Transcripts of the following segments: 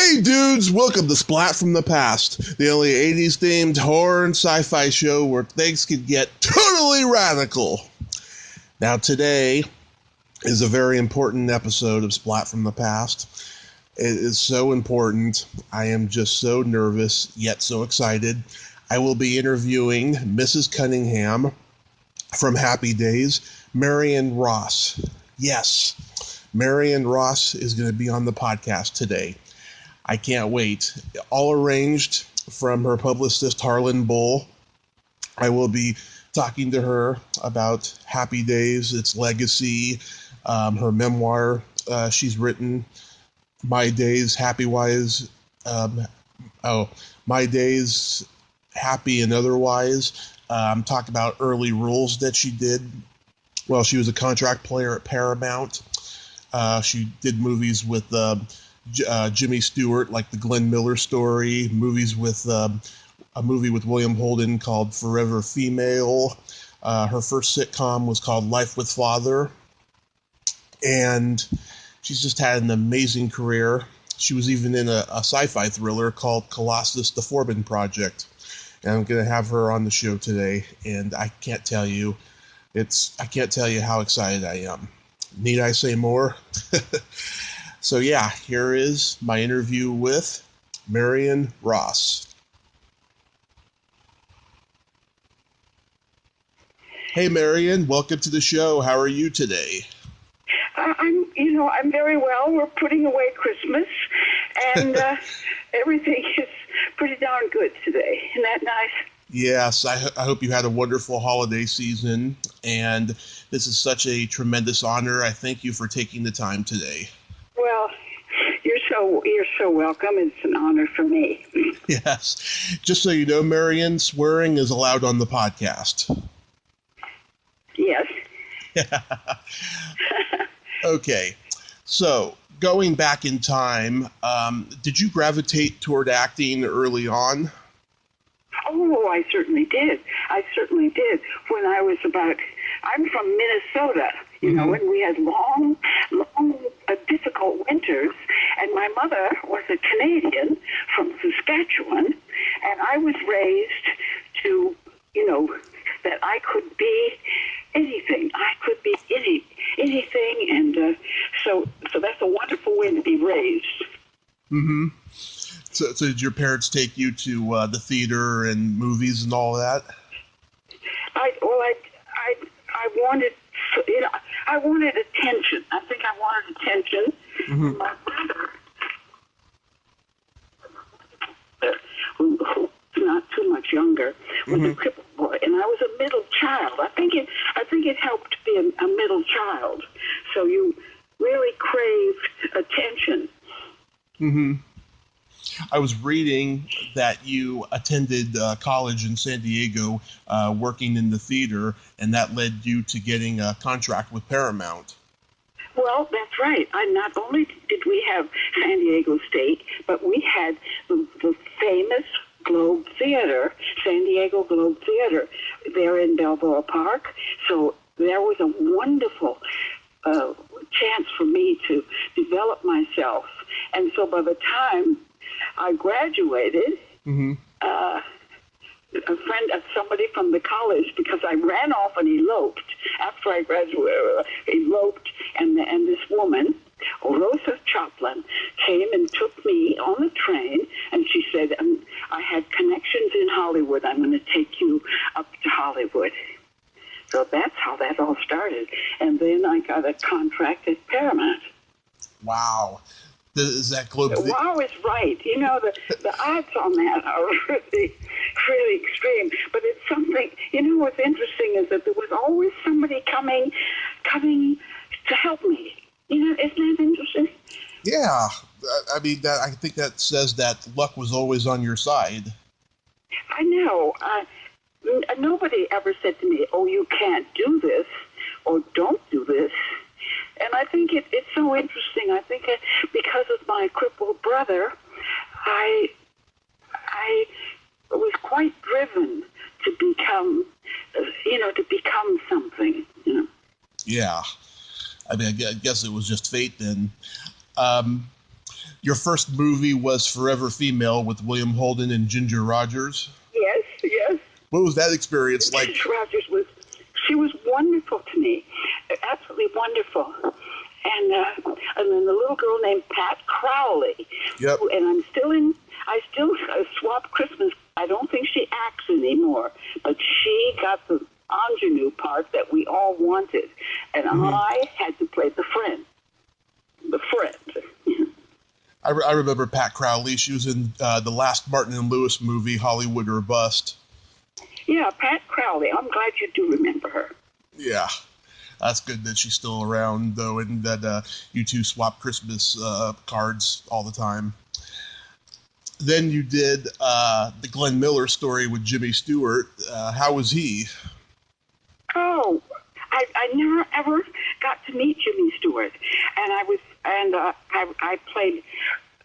Hey dudes, welcome to Splat from the Past, the only 80s themed horror and sci-fi show where things can get totally radical. Now today is a very important episode of Splat from the Past. It is so important. I am just so nervous, yet so excited. I will be interviewing Mrs. Cunningham from Happy Days, Marion Ross. Yes, Marion Ross is going to be on the podcast today. I can't wait. All arranged from her publicist, Harlan Bull. I will be talking to her about Happy Days, its legacy, her memoir she's written, My Days, Happy Wise, My Days, Happy and Otherwise. Talk about early roles that she did. Well, she was a contract player at Paramount. She did movies with Jimmy Stewart, like the Glenn Miller Story, movies with a movie with William Holden called Forever Female. Her first sitcom was called Life with Father. And she's just had an amazing career. She was even in a sci-fi thriller called Colossus: The Forbidden Project. And I'm going to have her on the show today, and I can't tell you how excited I am. Need I say more? So yeah, here is my interview with Marion Ross. Hey Marion, welcome to the show. How are you today? I'm very well. We're putting away Christmas, and everything is pretty darn good today. Isn't that nice? Yes, I hope you had a wonderful holiday season, and this is such a tremendous honor. I thank you for taking the time today. Well, you're so welcome. It's an honor for me. Yes. Just so you know, Marion, swearing is allowed on the podcast. Yes. Okay. So, going back in time, did you gravitate toward acting early on? Oh, I certainly did. When I'm from Minnesota, and we had long, difficult winters, and my mother was a Canadian from Saskatchewan, and I was raised to, that I could be anything. I could be anything, and so that's a wonderful way to be raised. Mm-hmm. So did your parents take you to the theater and movies and all that? I wanted attention. I think I wanted attention. Mm-hmm. My brother, who's not too much younger, was a crippled boy, and I was a middle child. I think it helped to be a middle child. So you really craved attention. Mm-hmm. I was reading that you attended college in San Diego, working in the theater, and that led you to getting a contract with Paramount. Well, that's right. Not only did we have San Diego State, but we had the famous Globe Theater, San Diego Globe Theater, there in Balboa Park. So there was a wonderful chance for me to develop myself. And so by the time I graduated, somebody from the college, because I ran off and eloped after I graduated, and this woman, Rosa Choplin, came and took me on the train, and she said, I had connections in Hollywood. I'm going to take you up to Hollywood. So that's how that all started. And then I got a contract at Paramount. Wow. Is that Globe? Wow is right. The odds on that are really, really extreme. But it's something, what's interesting is that there was always somebody coming to help me. Isn't that interesting? Yeah. I think that says that luck was always on your side. I know. Nobody ever said to me, oh, you can't do this, or don't do this. And I think it's so interesting. I think because of my crippled brother, I was quite driven to become something. Yeah. I guess it was just fate then. Your first movie was Forever Female with William Holden and Ginger Rogers. Yes, yes. What was that experience like? Ginger Rogers she was wonderful to me, absolutely wonderful. And then the little girl named Pat Crowley. Yep. And I still swap Christmas. I don't think she acts anymore, but she got the ingenue part that we all wanted. And I had to play the friend. The friend. I remember Pat Crowley. She was in the last Martin and Lewis movie, Hollywood or Bust. Yeah, Pat Crowley. I'm glad you do remember her. Yeah. That's good that she's still around, though, and that you two swap Christmas cards all the time. Then you did the Glenn Miller story with Jimmy Stewart. How was he? Oh, I never ever got to meet Jimmy Stewart, and I played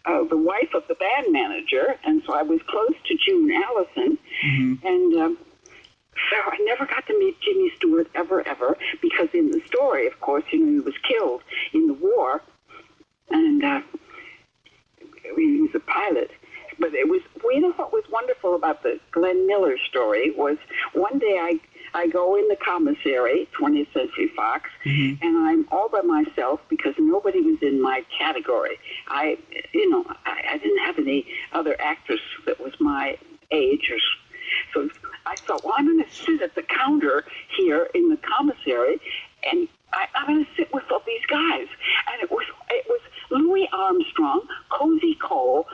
the wife of the band manager, and so I was close to June Allison, and so I never got to meet Jimmy Stewart ever, because in the story, of course, he was killed in the war, and he was a pilot. But what was wonderful about the Glenn Miller story was one day I go in the commissary, 20th Century Fox, and I'm all by myself because nobody was in my category. I didn't have any other actress that was my age, so I thought, well, I'm going to sit at the counter here in the commissary, and I'm going to sit with all these guys. And it was Louis Armstrong, Cozy Cole,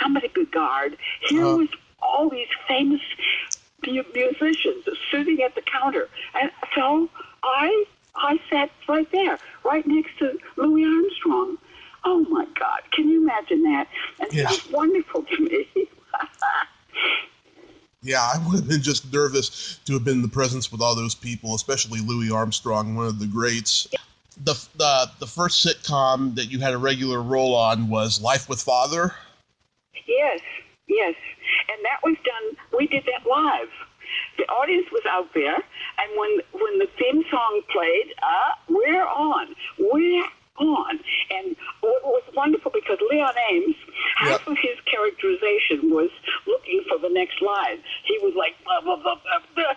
somebody Bigard. Here was all these famous musicians sitting at the counter, and so I sat right there, right next to Louis Armstrong. Oh my God! Can you imagine that? And it was wonderful to me. Yeah, I would have been just nervous to have been in the presence with all those people, especially Louis Armstrong, one of the greats. The first sitcom that you had a regular role on was Life with Father? Yes. And that was done, we did that live. The audience was out there, and when the theme song played, we're on. And it was wonderful because Leon Ames, half of his characterization was looking for the next line. He was like, blah, blah, blah, blah, blah,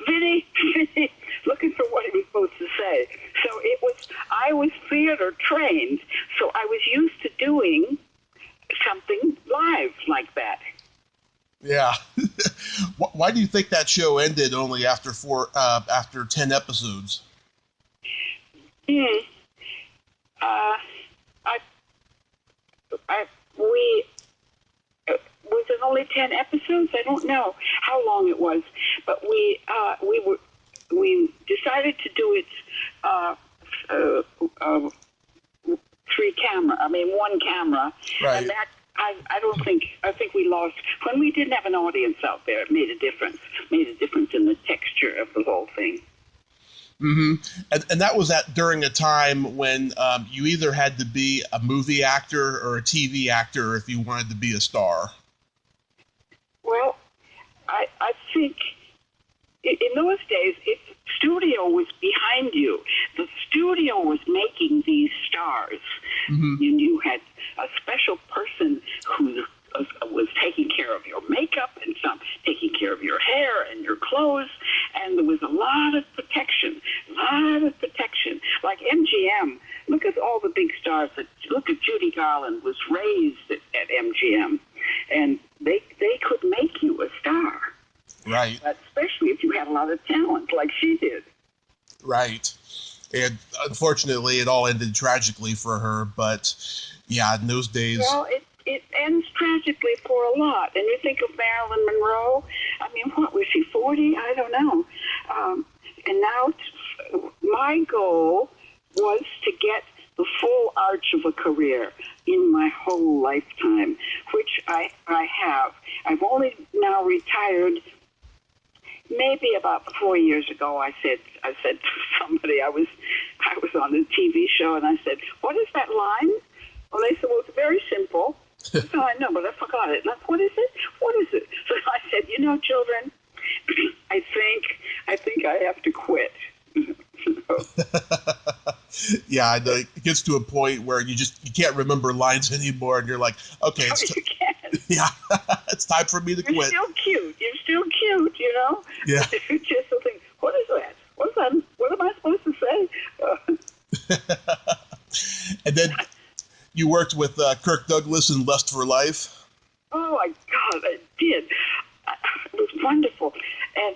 Vinny, looking for what he was supposed to say. So I was theater trained, so I was used to doing something live like that. Yeah. Why do you think that show ended only after 10 episodes? Was it only 10 episodes? I don't know how long it was, but we decided to do it one camera, right. And that I think we lost when we didn't have an audience out there. It made a difference in the texture of the whole thing. Mm-hmm. And that was during a time when you either had to be a movie actor or a TV actor if you wanted to be a star. Well, I think in those days, if the studio was behind you, the studio was making these stars. Mm-hmm. You had a special person who was taking care of your makeup and some taking care of your hair and your clothes, and there was a lot of protection. Like MGM, look at all the big stars. Look at Judy Garland was raised at MGM, and they could make you a star. Right. Especially if you had a lot of talent like she did. Right. And unfortunately, it all ended tragically for her, but yeah, in those days... Well, it ends tragically for a lot. And you think of Marilyn Monroe, I mean, what was she, 40? I don't know. And now my goal was to get the full arch of a career in my whole lifetime, which I have. I've only now retired. Maybe about 4 years ago, I said to somebody, I was on a TV show, and I said, "What is that line?" Well, they said, "Well, it's very simple." I said, "I know, but I forgot it." What is it? So I said, children, I think I have to quit. Yeah, I know. It gets to a point where you can't remember lines anymore, and you're like, okay, You can. yeah, it's time for me to You're quit. still cute. You're still cute, you know? Yeah. You just think, what is that? What's that? What am I supposed to say? And then you worked with Kirk Douglas in Lust for Life. Oh, my God, I did. It was wonderful. And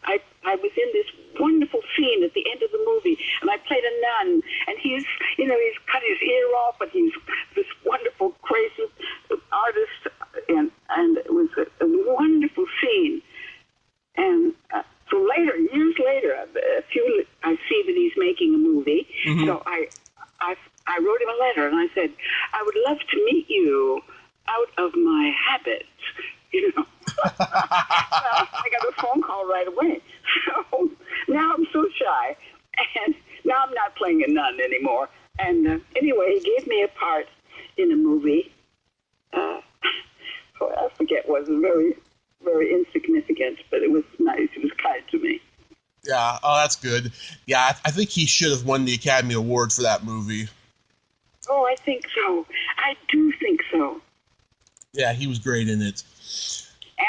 I was in this wonderful scene at the end of the movie, and I played a nun, and he's cut his ear off, but he's this wonderful, crazy artist, and it was a wonderful scene. And so later, years later, I see that he's making a movie, so I wrote him a letter, and I said, I would love to meet you out of my habit, you know. Well, I got a phone call right away. So now I'm so shy, and now I'm not playing a nun anymore. And anyway, he gave me a part in a movie. I forget, it was very, very insignificant, but it was nice. It was kind to me. Yeah, oh, that's good. Yeah, I think he should have won the Academy Award for that movie. Oh, I think so. I do think so. Yeah, he was great in it.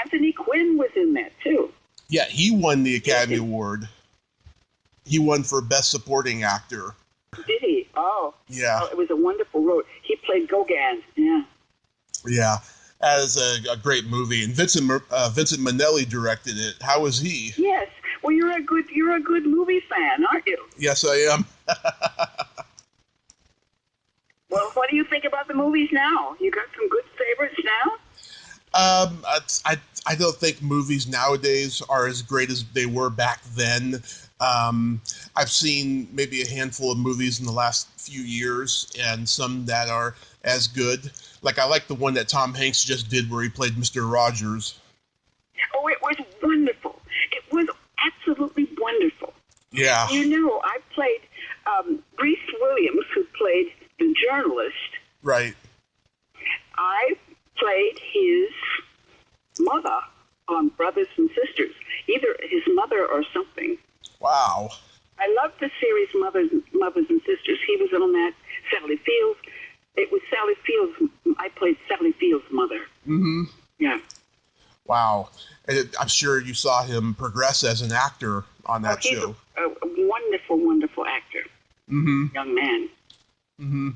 Anthony Quinn was in that, too. Yeah, he won the Academy Award. He won for Best Supporting Actor. Did he? Oh. Yeah. Oh, it was a wonderful role. He played Gauguin, yeah. Yeah, that is a great movie. And Vincent Minnelli directed it. How was he? Yes. Well, you're a good movie fan, aren't you? Yes, I am. Well, what do you think about the movies now? You got some good favorites now? I don't think movies nowadays are as great as they were back then. I've seen maybe a handful of movies in the last few years, and some that are as good. Like, I like the one that Tom Hanks just did where he played Mr. Rogers. Oh, it was wonderful. It was absolutely wonderful. Yeah. You know, I played Reese Williams, who played the journalist. Right. I played his mother on Brothers and Sisters, either his mother or something. Wow. I loved the series Mothers and Sisters. He was on that. Sally Fields. It was Sally Fields. I played Sally Fields' mother. Mm-hmm. Yeah. Wow. And I'm sure you saw him progress as an actor on that show. He's a wonderful, wonderful actor. Mm-hmm. Young man. Mm-hmm.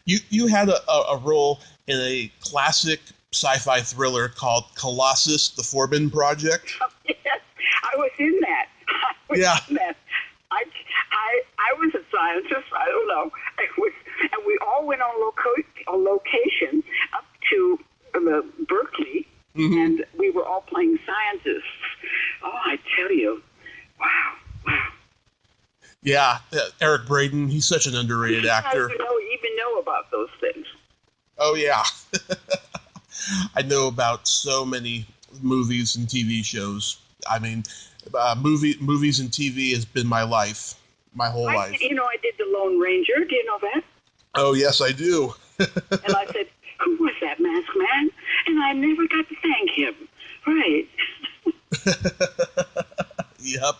You had a role in a classic sci-fi thriller called Colossus: The Forbidden Project. Oh, yes, I was in that. In that. I was a scientist. I don't know. And we all went on location up to Berkeley, and we were all playing scientists. Oh, I tell you, wow. Yeah, Eric Braeden, he's such an underrated actor. You even know about those things. Oh, yeah. I know about so many movies and TV shows. I mean, movies and TV has been my life, my whole life. I did The Lone Ranger. Do you know that? Oh, yes, I do. And I said, who was that masked man? And I never got to thank him. Right. Yep.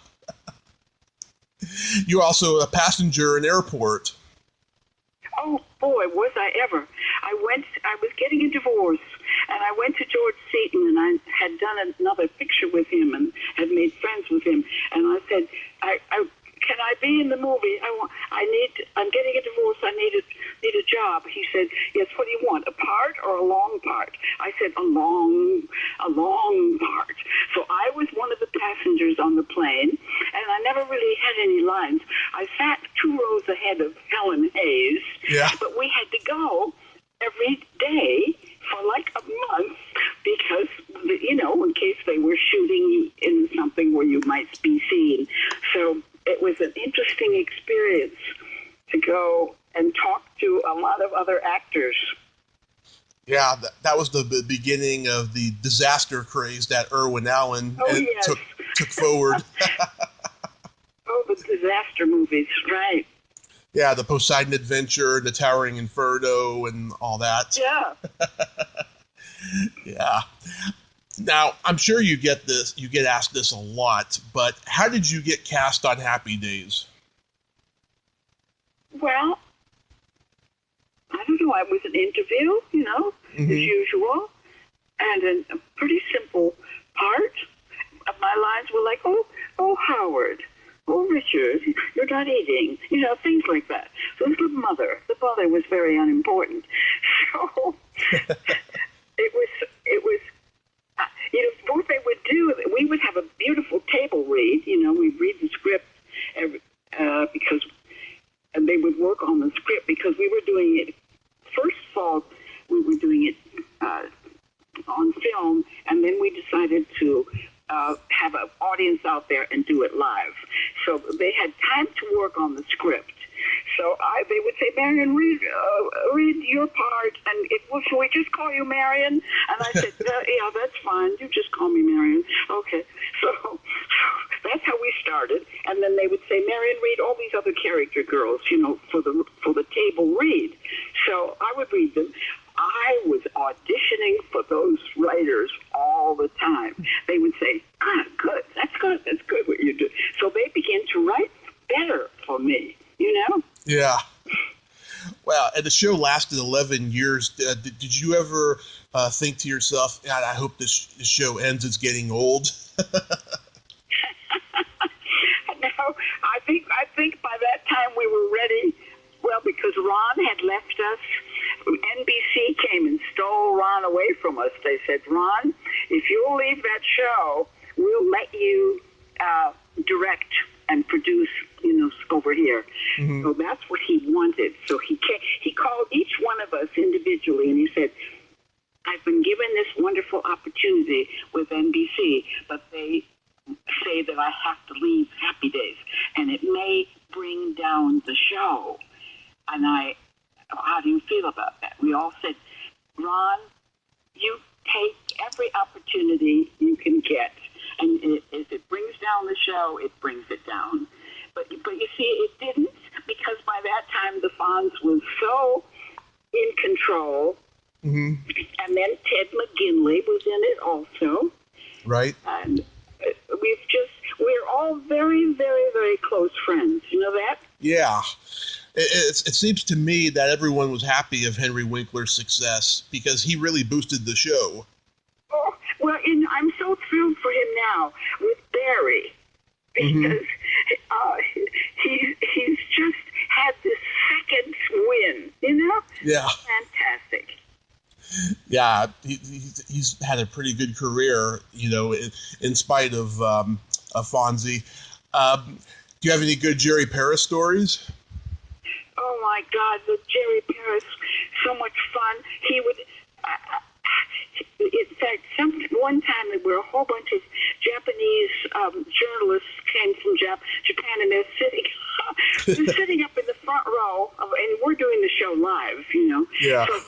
You're also a passenger in airport. Oh, boy, was I ever. I was getting a divorce, and I went to George Seaton, and I had done another picture with him and had made friends with him. And I said, can I be in the movie? I'm getting a divorce. I need a job. He said, yes, what do you want, a part or a long part? I said, a long part. So I was one of the passengers on the plane, and I never really had any lines. I sat 2 rows ahead of Helen Hayes, but we had to go every day for like a month because, in case they were shooting in something where you might be seen. So it was an interesting experience to go and talk to a lot of other actors. Yeah, that was the beginning of the disaster craze that Irwin Allen took forward. Oh, the disaster movies, right. Yeah, the Poseidon Adventure, the Towering Inferno, and all that. Yeah. Yeah. Now, I'm sure you get asked this a lot, but how did you get cast on Happy Days? Well, I don't know. It was an interview, as usual, and a pretty simple part. My lines were like, oh, Howard, oh, Richard, you're not eating, things like that. So it was the mother. The mother was very unimportant. So it was, what they would do, we would have a beautiful table read, we'd read the script because, and they would work on the script because we were doing it, first of all, we were doing it on film, and then we decided to have an audience out there and do it live. So they had time to work on the script. So they would say, Marion, read your part, and should we just call you Marion? And I said, yeah, that's fine. You just call me Marion. Okay. So that's how we started. And then they would say, Marion, read all these other character girls, for the table read. So I would read them. I was auditioning for those writers all the time. They would say, good, that's good what you do. So they began to write better for me, Yeah. Well, and the show lasted 11 years. Did you ever think to yourself, God, I hope this show ends, it's getting old? No, I think by that time we were ready. Well, because Ron had left us. NBC came and stole Ron away from us. They said, Ron, if you'll leave that show, we'll let you direct and produce, over here. Mm-hmm. So that's what he wanted. So he called each one of us individually, and he said, I've been given this wonderful opportunity with NBC, but they say that I have to leave Happy Days, and it may bring down the show. And how do you feel about that? We all said, Ron, you take every opportunity you can get. And if it brings down the show, it brings it down. But you see, it didn't, because by that time the Fonz was so in control. Mm-hmm. And then Ted McGinley was in it also. Right. And we're all very, very, very close friends. You know that? Yeah. It seems to me that everyone was happy of Henry Winkler's success because he really boosted the show. Oh, well, I'm so thrilled for him now with Barry because he's just had this second win, Yeah. Fantastic. Yeah, he's had a pretty good career, in spite of Fonzie. Do you have any good Jerry Paris stories? Oh, my God, the Jerry Paris, so much fun. He would, in fact, one time there were a whole bunch of Japanese journalists came from Japan, and they're sitting up in the front row, and we're doing the show live, Yeah. So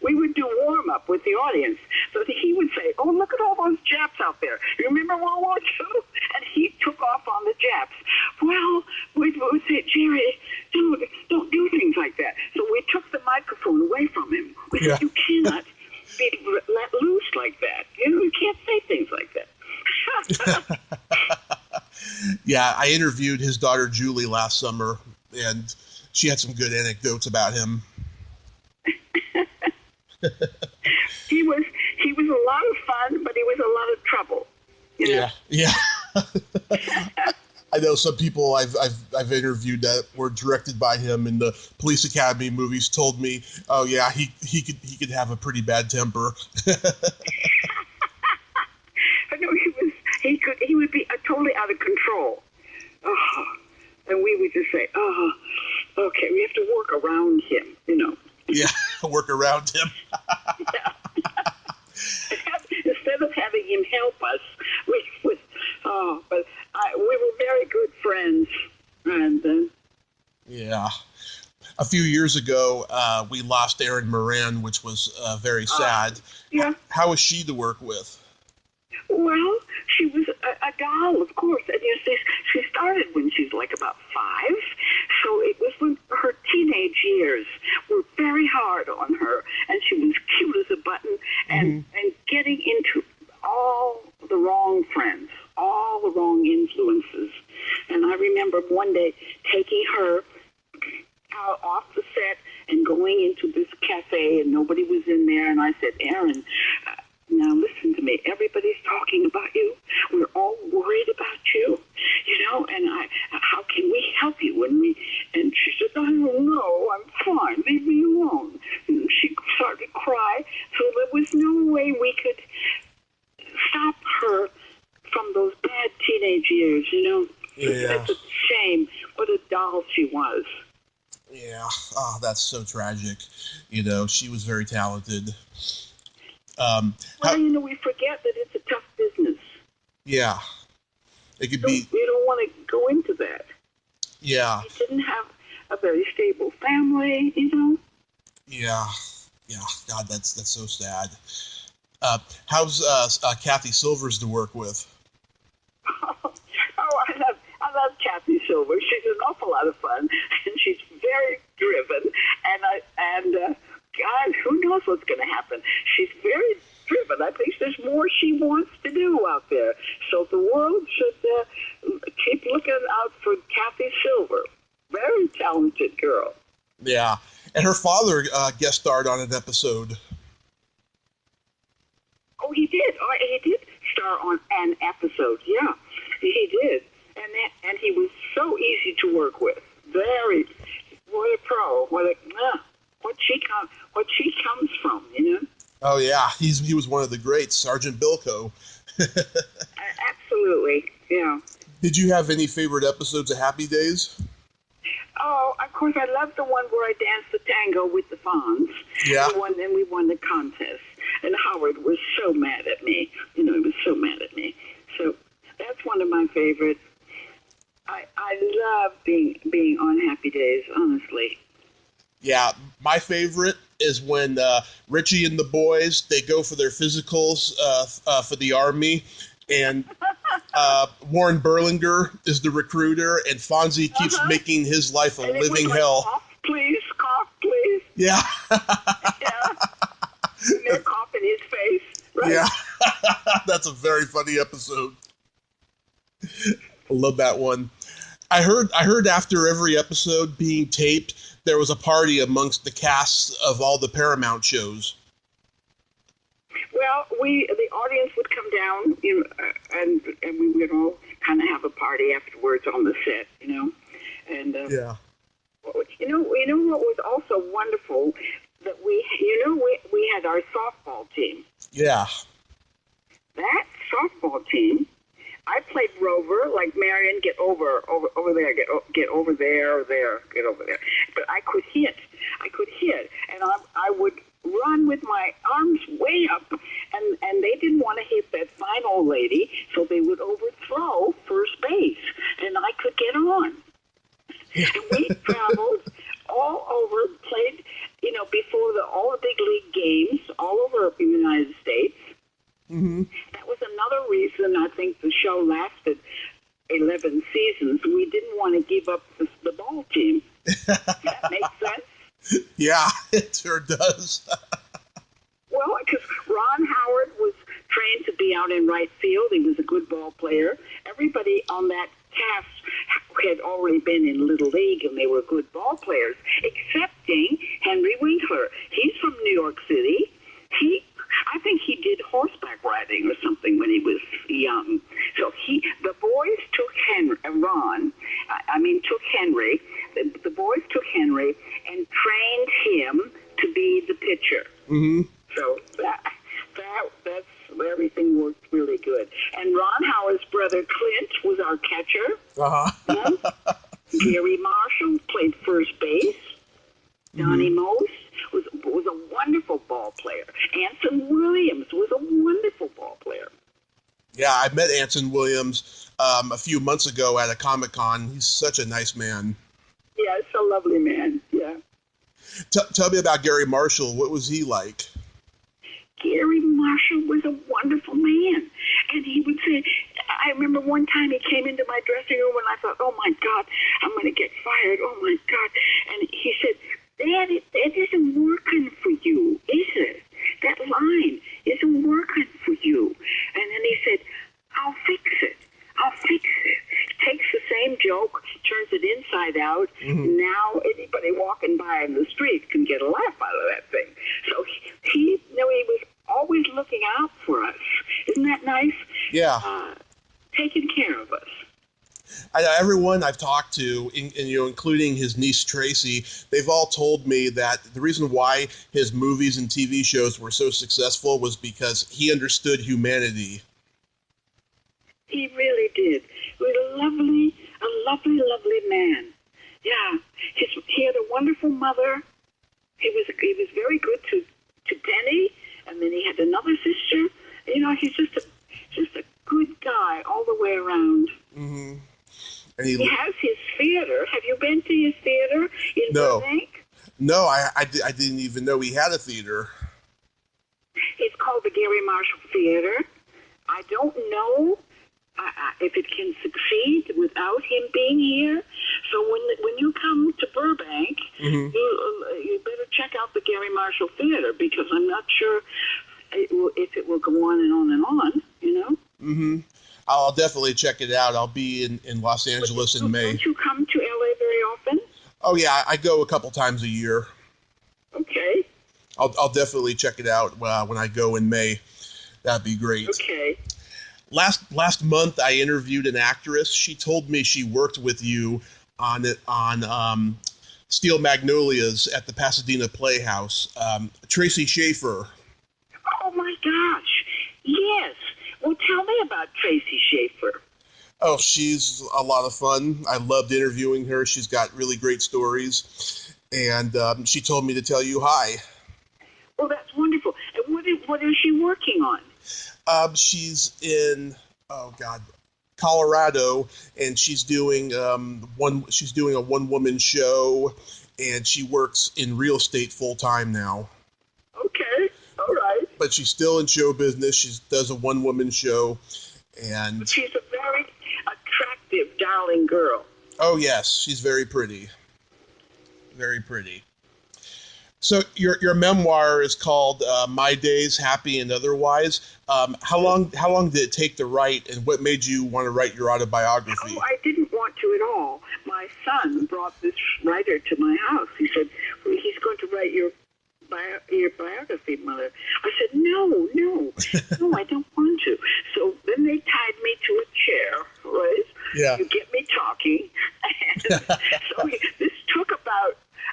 we would do warm-up with the audience. So he would say, oh, look at all those Japs out there. You remember World War II? And he took off on the Japs. Well, we would say, Jerry, don't do things like that. So we took the microphone away from him. We said, you cannot be let loose like that. You can't say things like that. Yeah, I interviewed his daughter Julie last summer, and she had some good anecdotes about him. He was a lot of fun, but he was a lot of trouble. Yeah. I know some people I've interviewed that were directed by him in the Police Academy movies told me, oh yeah, he could have a pretty bad temper. No, he would be totally out of control. Oh, and we would just say, oh, okay, we have to work around him, Yeah, work around him. Yeah. Instead of having him help us, we were very good friends. And yeah. A few years ago, we lost Erin Moran, which was very sad. Yeah. How was she to work with? Well, she was a doll, of course. And she started when she was like about 5. So it was when her teenage years were very hard on her. And she was cute as a button and getting into all the wrong friends, all the wrong influences. And I remember one day taking her going into this cafe, and nobody was in there. And I said, Aaron, now listen to me. Everybody's talking about you. We're all worried about you, and how can we help you? And she said, I don't know. I'm fine. Leave me alone. And she started to cry. So there was no way we could stop her from those bad teenage years, Yeah. It's a shame. What a doll she was. Yeah. Oh, that's so tragic. She was very talented. We forget that it's a tough business. Yeah. It could be. We don't want to go into that. Yeah. She didn't have a very stable family, Yeah. Yeah. God, that's so sad. How's Kathy Silvers to work with? I love Kathy Silver. She's an awful lot of fun, and she's very driven. And God, who knows what's going to happen? She's very driven. I think there's more she wants to do out there. So the world should keep looking out for Kathy Silver. Very talented girl. Yeah, and her father guest starred on an episode. Oh, he did. He did star on an episode. Yeah, he did. And he was so easy to work with. Very, what a pro. What she comes from, Oh yeah, he was one of the greats, Sergeant Bilko. Absolutely, yeah. Did you have any favorite episodes of Happy Days? Oh, of course, I love the one where I danced the tango with the Fonz. Yeah. And we won the contest. And Howard was so mad at me. He was so mad at me. So that's one of my favorites. I love being on Happy Days, honestly. Yeah, my favorite is when Richie and the boys, they go for their physicals for the Army, and Warren Berlinger is the recruiter, and Fonzie keeps making his life a living hell. Cough, please. Yeah. Yeah. And they're coughing his face, right? Yeah. That's a very funny episode. I love that one. I heard after every episode being taped, there was a party amongst the casts of all the Paramount shows. Well, the audience would come down, and we would all kind of have a party afterwards on the set, And Yeah. you know what was also wonderful that we had our softball team. Yeah. That softball team, I played rover, like Marion, get over there, get over there, get over there. But I could hit, and I would run with my arms way up, and they didn't want to hit that fine old lady, so they would overthrow first base, and I could get on. And we traveled all over, played, before all the big league games, all over the United States. Mm-hmm. That was another reason I think the show lasted 11 seasons. We didn't want to give up the ball team. Does that make sense? Yeah, it sure does. Well, because Ron Howard was trained to be out in right field. He was a good ball player. Everybody on that cast had already been in Little League, and they were good ball players, excepting Henry Winkler. He's from New York City. I think he did horseback riding or something when he was young. So the boys took Henry. The boys took Henry and trained him to be the pitcher. Mm-hmm. So that's everything worked really good. And Ron Howard's brother Clint was our catcher. Uh-huh. Gary Marshall played first base. Donnie Mose was a wonderful ball player. Anson Williams was a wonderful ball player. Yeah, I met Anson Williams a few months ago at a Comic-Con. He's such a nice man. Yeah, it's a lovely man, yeah. Tell me about Gary Marshall. What was he like? Gary Marshall was a wonderful man. And he would say, I remember one time he came into my dressing room and I thought, oh my God, I'm going to get fired. Oh my God. And he said, Dad, that isn't working for you, is it? That line isn't working for you. And then he said, I'll fix it. Takes the same joke, turns it inside out. Mm-hmm. Now anybody walking by in the street can get a laugh out of that thing. So he was always looking out for us. Isn't that nice? Yeah. Taking care of us. Everyone I've talked to, including his niece Tracy, they've all told me that the reason why his movies and TV shows were so successful was because he understood humanity. He really did. He was a lovely man. Yeah, he had a wonderful mother. He was very good to Penny, and then he had another sister. He's just a good guy all the way around. Mm-hmm. And he has his theater. Have you been to his theater in Burbank? No, I didn't even know he had a theater. It's called the Gary Marshall Theater. I don't know if it can succeed without him being here. So when you come to Burbank, mm-hmm. you better check out the Gary Marshall Theater, because I'm not sure if it will go on and on and on, Mm-hmm. I'll definitely check it out. I'll be in Los Angeles in May. Don't you come to LA very often? Oh, yeah, I go a couple times a year. Okay. I'll definitely check it out when I go in May. That'd be great. Okay. Last month, I interviewed an actress. She told me she worked with you on Steel Magnolias at the Pasadena Playhouse. Tracy Schaefer. Oh my gosh! Yes. Well, tell me about Tracy Schaefer. Oh, she's a lot of fun. I loved interviewing her. She's got really great stories, and she told me to tell you hi. Well, that's wonderful. And what is she working on? She's in Colorado, and she's doing a one-woman show, and she works in real estate full time now. Okay, all right. But she's still in show business. She does a one-woman show, and but she's a very attractive, darling girl. Oh yes, she's very pretty. Very pretty. So your memoir is called My Days, Happy and Otherwise. How long did it take to write, and what made you want to write your autobiography? Oh, I didn't want to at all. My son brought this writer to my house. He said, well, he's going to write your biography, Mother. I said, no, I don't want to. So then they tied me to a chair, right? Yeah. You get me talking. And so this took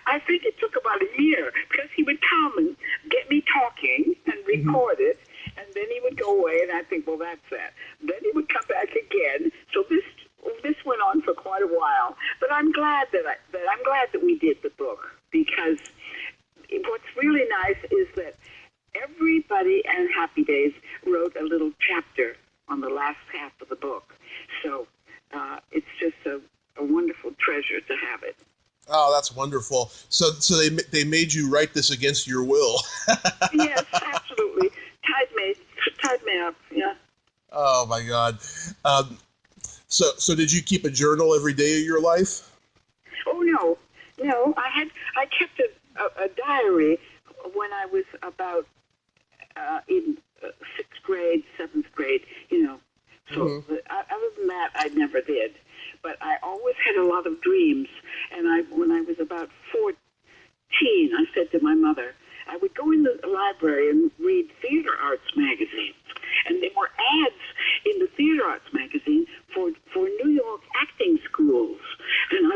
I think it took about a year, because he would come and get me talking and record it, and then he would go away, and I'd think, well, that's that. Then he would come back again. So this went on for quite a while. But I'm glad that we did the book, because what's really nice is that everybody and Happy Days wrote a little chapter on the last half of the book. So it's just a wonderful treasure to have it. Oh, that's wonderful. So they made you write this against your will. Yes, absolutely. Tied me up, yeah. Oh my God. So did you keep a journal every day of your life? Oh no. I kept a diary when I was about in 6th grade, 7th grade, So other than that, I never did. But I always had a lot of dreams. And when I was about 14, I said to my mother, I would go in the library and read theater arts magazines. And there were ads in the theater arts magazine for New York acting schools. And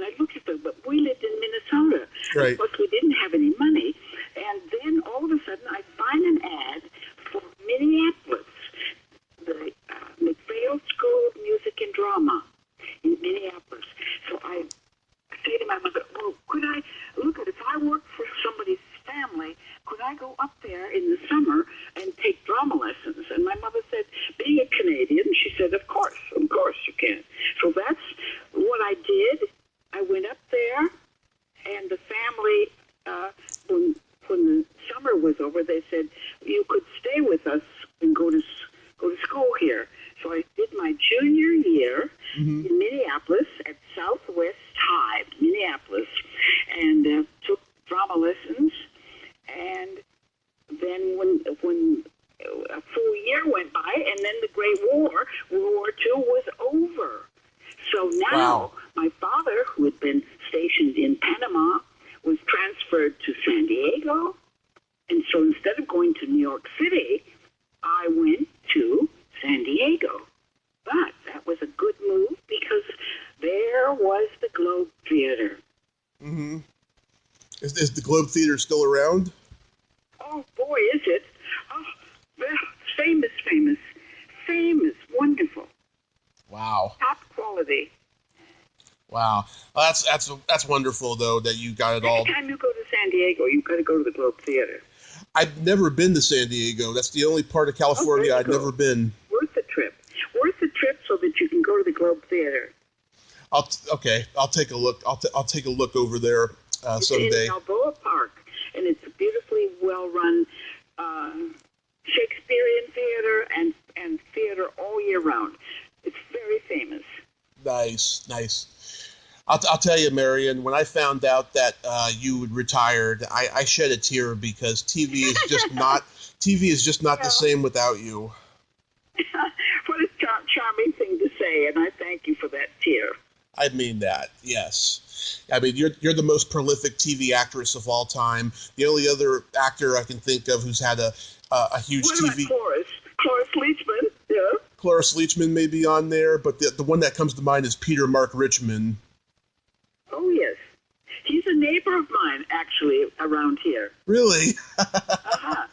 I looked at them, but we lived in Minnesota. Right. Of course, we didn't have any money. And then all of a sudden, I find an ad for Minneapolis, the McPhail School of Music and Drama in Minneapolis. So I say to my mother, well, could I, if I worked for somebody's family, could I go up there in the summer and take drama lessons? And my mother said, being a Canadian, she said, of course you can. So that's what I did. I went up there, and the family, when the summer was over, they said, you could stay with us and go to school here. So I did my junior year in Minneapolis at Southwest High, Minneapolis, and took drama lessons. And then when a full year went by, and then the Great War, World War II, was over. So now my father, who had been stationed in Panama, to San Diego. And so instead of going to New York City, I went to San Diego. But that was a good move because there was the Globe Theater. Mm-hmm. Is the Globe Theater still around? Oh, boy, is it. Oh, well, famous, wonderful. Wow. Top quality. Wow. Well, that's wonderful, though, that you got it all. Every time you go to San Diego, you've got to go to the Globe Theater. I've never been to San Diego. That's the only part of California I've never been. Worth the trip. Worth the trip so that you can go to the Globe Theater. Okay. I'll take a look. I'll take a look over there someday. It's in Balboa Park, and it's a beautifully well-run Shakespearean theater and theater all year round. It's very famous. Nice. I'll tell you, Marion, when I found out that you had retired, I shed a tear because TV is just not the same without you. What a charming thing to say, and I thank you for that tear. I mean that, yes. I mean, you're the most prolific TV actress of all time. The only other actor I can think of who's had a huge TV. Cloris Leachman, yeah. Cloris Leachman may be on there, but the one that comes to mind is Peter Mark Richmond. Oh, yes. He's a neighbor of mine, actually, around here. Really? Uh-huh.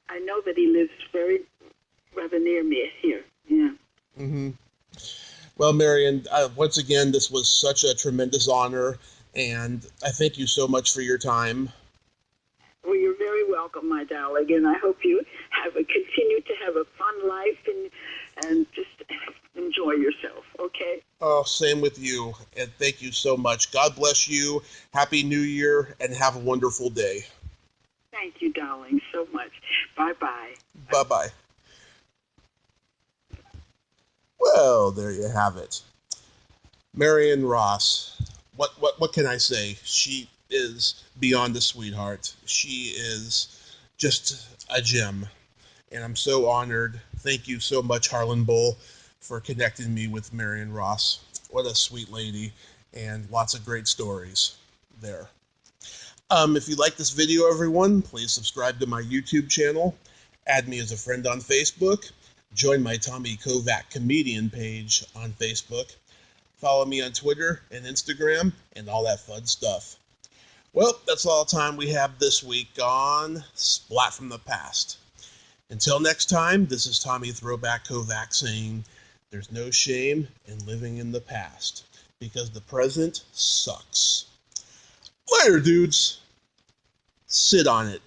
I know that he lives rather near me here. Yeah. Mm-hmm. Well, Marion, once again, this was such a tremendous honor, and I thank you so much for your time. Well, you're very welcome, my darling, and I hope you continue to have a fun life and just enjoy yourself, okay? Oh, same with you, and thank you so much. God bless you. Happy New Year, and have a wonderful day. Thank you, darling, so much. Bye-bye. Bye-bye. Well, there you have it. Marion Ross. What can I say? She is beyond a sweetheart. She is just a gem. And I'm so honored. Thank you so much, Harlan Bull, for connecting me with Marion Ross. What a sweet lady, and lots of great stories there. If you like this video, everyone, please subscribe to my YouTube channel. Add me as a friend on Facebook. Join my Tommy Kovac comedian page on Facebook. Follow me on Twitter and Instagram and all that fun stuff. Well, that's all the time we have this week on Splat from the Past. Until next time, this is Tommy Throwback Kovac saying, there's no shame in living in the past, because the present sucks. Later, dudes. Sit on it.